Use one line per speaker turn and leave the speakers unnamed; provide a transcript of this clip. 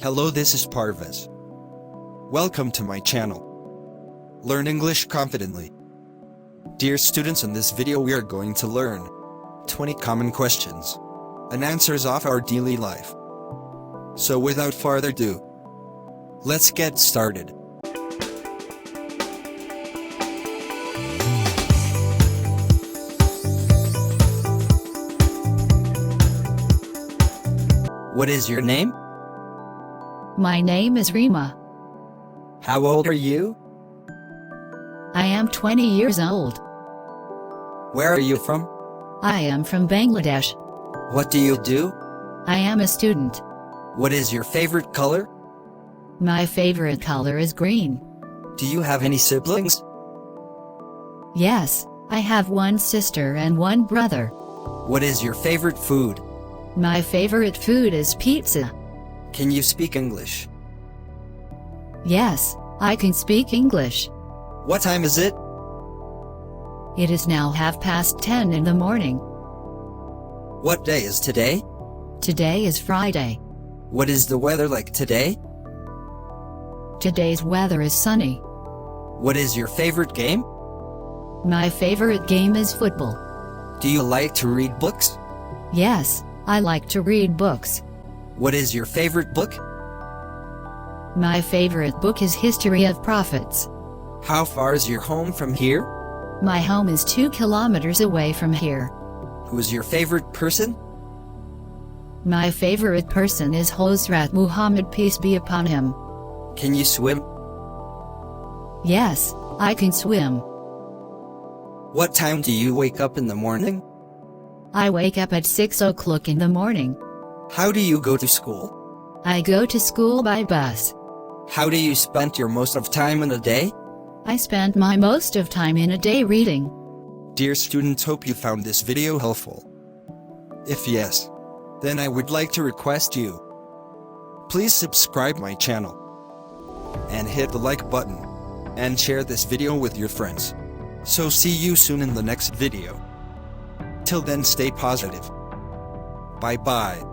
Hello, this is Parvez. Welcome to my channel. Learn English confidently. Dear students, in this video we are going to learn 20 common questions and answers of our daily life. So without further ado, let's get started. What is your name?
My name is Rima.
How old are you?
I am 20 years old.
Where are you from?
I am from Bangladesh.
What do you do?
I am a student.
What is your favorite color?
My favorite color is green.
Do you have any siblings?
Yes, I have one sister and one brother.
What is your favorite food?
My favorite food is pizza.
Can you speak English?
Yes, I can speak English.
What time is it?
It is now 10:30 in the morning.
What day is today?
Today is Friday.
What is the weather like today?
Today's weather is sunny.
What is your favorite game?
My favorite game is football.
Do you like to read books?
Yes, I like to read books.
What is your favorite book?
My favorite book is History of Prophets.
How far is your home from here?
My home is 2 kilometers away from here.
Who is your favorite person?
My favorite person is Hosrat Muhammad, peace be upon him.
Can you swim?
Yes, I can swim.
What time do you wake up in the morning?
I wake up at 6 o'clock in the morning.
How do you go to school?
I go to school by bus.
How do you spend your most of time in a day?
I spend my most of time in a day reading.
Dear students, hope you found this video helpful. If yes, then I would like to request you, please subscribe my channel and hit the like button and share this video with your friends. So see you soon in the next video. Till then, stay positive. Bye bye.